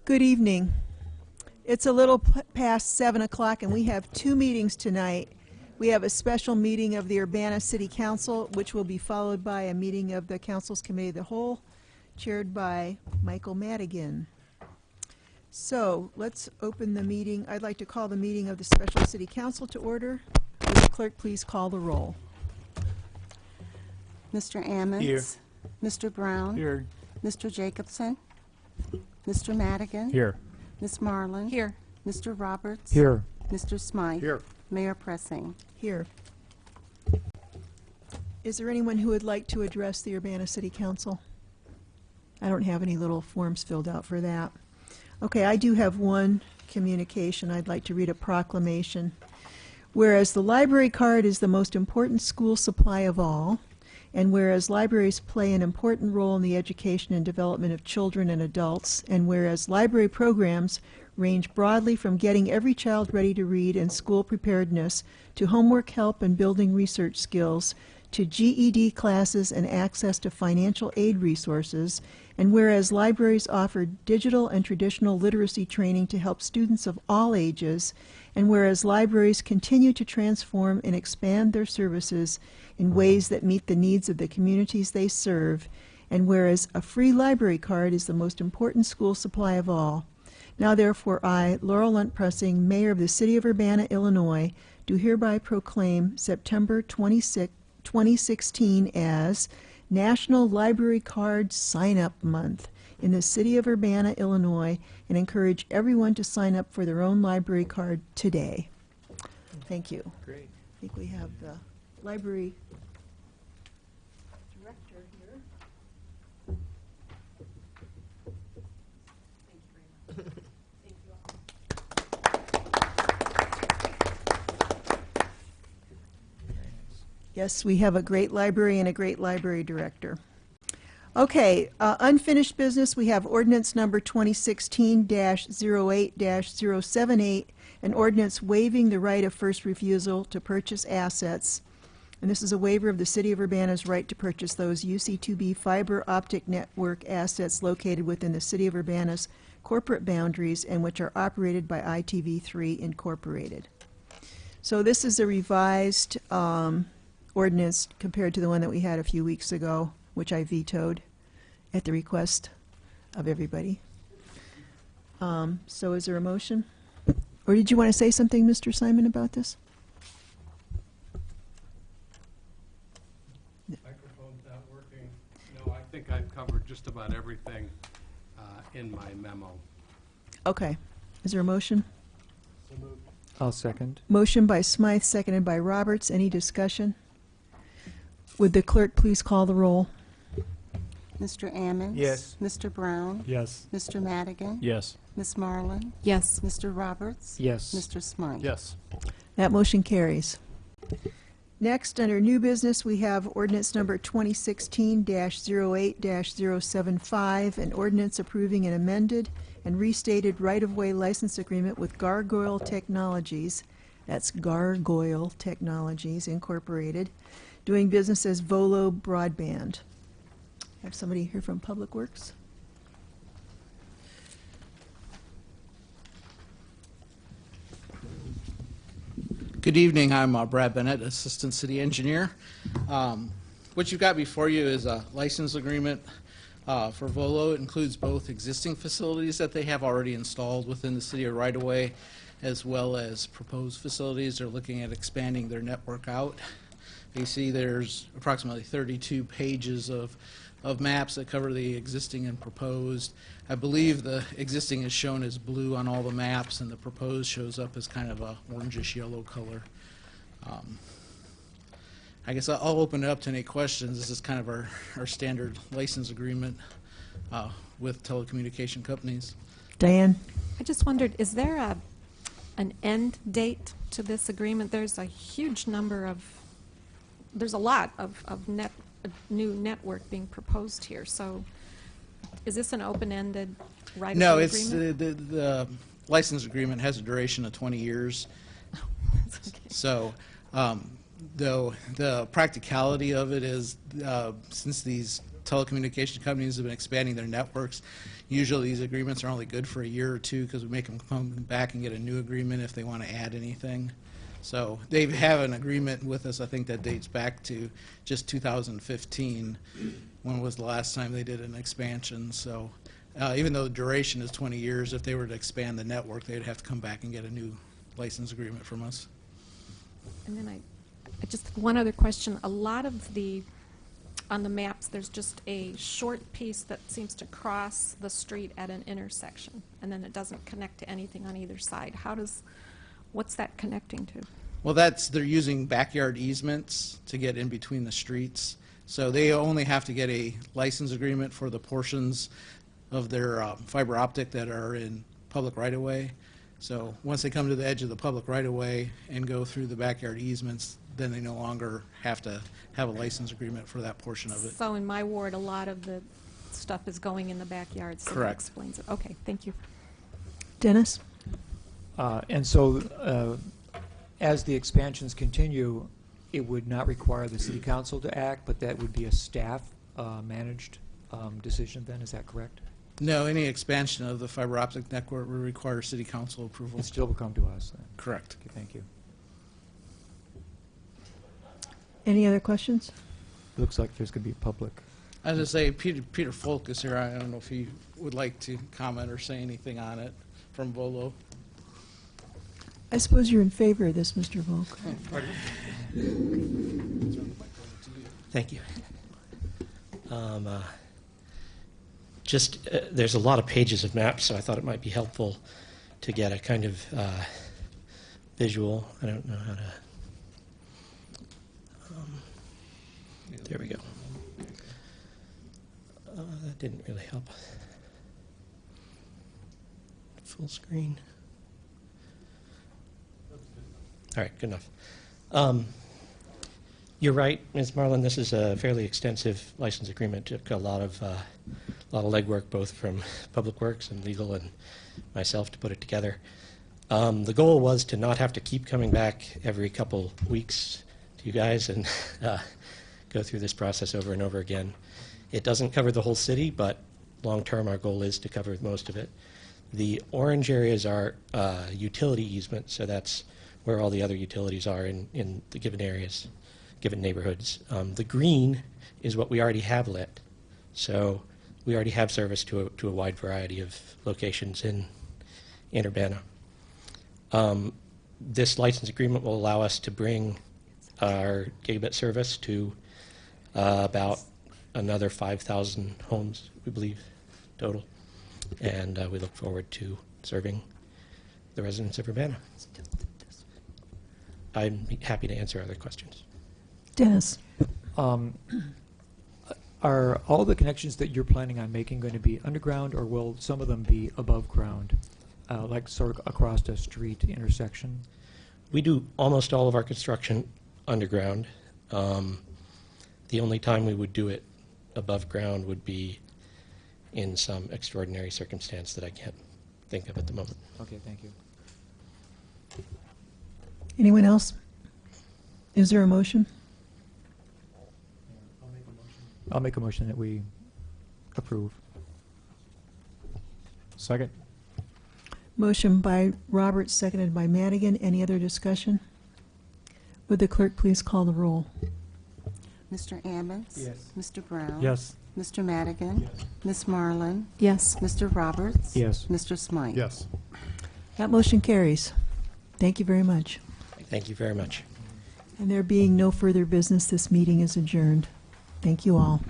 Good evening. It's a little past 7 o'clock and we have two meetings tonight. We have a special meeting of the Urbana City Council, which will be followed by a meeting of the Council's Committee of the Whole, chaired by Michael Madigan. So let's open the meeting. I'd like to call the meeting of the Special City Council to order. Would the clerk please call the roll? Mr. Ammons. Here. Mr. Brown. Here. Mr. Jacobson. Mr. Madigan. Here. Ms. Marlin. Here. Mr. Roberts. Here. Mr. Smythe. Here. Mayor Pressing. Here. Is there anyone who would like to address the Urbana City Council? I don't have any little forms filled out for that. Okay, I do have one communication. I'd like to read a proclamation. Whereas the library card is the most important school supply of all, and whereas libraries play an important role in the education and development of children and adults, and whereas library programs range broadly from getting every child ready to read and school preparedness to homework help and building research skills to GED classes and access to financial aid resources, and whereas libraries offer digital and traditional literacy training to help students of all ages, and whereas libraries continue to transform and expand their services in ways that meet the needs of the communities they serve, and whereas a free library card is the most important school supply of all. Now therefore I, Laurel Lunt Pressing, Mayor of the City of Urbana, Illinois, do hereby proclaim September 26, 2016 as National Library Card Sign-Up Month in the City of Urbana, Illinois, and encourage everyone to sign up for their own library card today. Thank you. Great. I think we have the library director here. Thank you very much. Thank you all. Yes, we have a great library and a great library director. Okay, unfinished business, we have ordinance number 2016-08-078, an ordinance waiving the right of first refusal to purchase assets. And this is a waiver of the City of Urbana's right to purchase those UC2B fiber optic network assets located within the City of Urbana's corporate boundaries and which are operated by ITV3 Incorporated. So this is a revised ordinance compared to the one that we had a few weeks ago, which I vetoed at the request of everybody. So is there a motion? Or did you want to say something, Mr. Simon, about this? Microphone's not working. No, I think I've covered just about everything in my memo. Okay. Is there a motion? So moved. I'll second. Motion by Smythe, seconded by Roberts. Any discussion? Would the clerk please call the roll? Mr. Ammons. Yes. Mr. Brown. Yes. Mr. Madigan. Yes. Ms. Marlin. Yes. Mr. Roberts. Yes. Mr. Smythe. Yes. That motion carries. Next, under new business, we have ordinance number 2016-08-075, an ordinance approving an amended and restated right-of-way license agreement with Gargoyle Technologies, that's Gargoyle Technologies Incorporated, doing business as Volo Broadband. I have somebody here from Public Works. Good evening. I'm Brad Bennett, Assistant City Engineer. What you've got before you is a license agreement for Volo. It includes both existing facilities that they have already installed within the city or right-of-way, as well as proposed facilities. They're looking at expanding their network out. You see there's approximately 32 pages of maps that cover the existing and proposed. I believe the existing is shown as blue on all the maps, and the proposed shows up as kind of a orangish yellow color. I guess I'll open it up to any questions. This is kind of our standard license agreement with telecommunication companies. Diane? I just wondered, is there an end date to this agreement? There's a huge number of, there's a lot of new network being proposed here. So is this an open-ended right No, of way it's agreement? the license agreement has a duration of 20 years. Okay. So though the practicality of it is since these telecommunication companies have been expanding their networks. Usually these agreements are only good for a year or two because we make them come back and get a new agreement if they want to add anything. So they have an agreement with us, I think, that dates back to just 2015, when was the last time they did an expansion. So even though the duration is 20 years, if they were to expand the network, they'd have to come back and get a new license agreement from us. And then I just, one other question. A lot of on the maps, there's just a short piece that seems to cross the street at an intersection, and then it doesn't connect to anything on either side. What's that connecting to? Well, they're using backyard easements to get in between the streets. So they only have to get a license agreement for the portions of their fiber optic that are in public right-of-way. So once they come to the edge of the public right-of-way and go through the backyard easements, then they no longer have to have a license agreement for that portion of it. So in my ward, a lot of the stuff is going in the backyard, so that Correct. explains it. Okay, thank you. Dennis? And so, as the expansions continue, it would not require the city council to act, but that would be a staff managed decision then, is that correct? No, any expansion of the fiber optic network will require city council approval. It still will come to us then? Correct. Okay, thank you. Any other questions? Looks like there's going to be public. As I say, Peter Folk is here. I don't know if he would like to comment or say anything on it from Volo. I suppose you're in favor of this, Mr. Volk. Thank you. There's a lot of pages of maps, so I thought it might be helpful to get a kind of visual. I don't know how to. There we go. That didn't really help. Full screen. All right, good enough. You're right, Ms. Marlin. This is a fairly extensive license agreement. Took a lot of legwork, both from Public Works and legal and myself, to put it together. The goal was to not have to keep coming back every couple weeks to you guys and go through this process over and over again. It doesn't cover the whole city, but long term our goal is to cover most of it. The orange areas are utility easements, so that's where all the other utilities are in the given areas, given neighborhoods. The green is what we already have lit, so we already have service to a wide variety of locations in Urbana. This license agreement will allow us to bring our gigabit service to about another 5,000 homes, we believe, total. And we look forward to serving the residents of Urbana. I'm happy to answer other questions. Dennis? Are all the connections that you're planning on making going to be underground, or will some of them be above ground, like sort of across a street intersection? We do almost all of our construction underground. The only time we would do it above ground would be in some extraordinary circumstance that I can't think of at the moment. Okay, thank you. Anyone else? Is there a motion? I'll make a motion that we approve. Second. Motion by Roberts, seconded by Madigan. Any other discussion? Would the clerk please call the roll? Mr. Ammons? Yes. Mr. Brown? Yes. Mr. Madigan? Yes. Ms. Marlin? Yes. Mr. Roberts? Yes. Mr. Smythe? Yes. That motion carries. Thank you very much. Thank you very much. And there being no further business, this meeting is adjourned. Thank you all.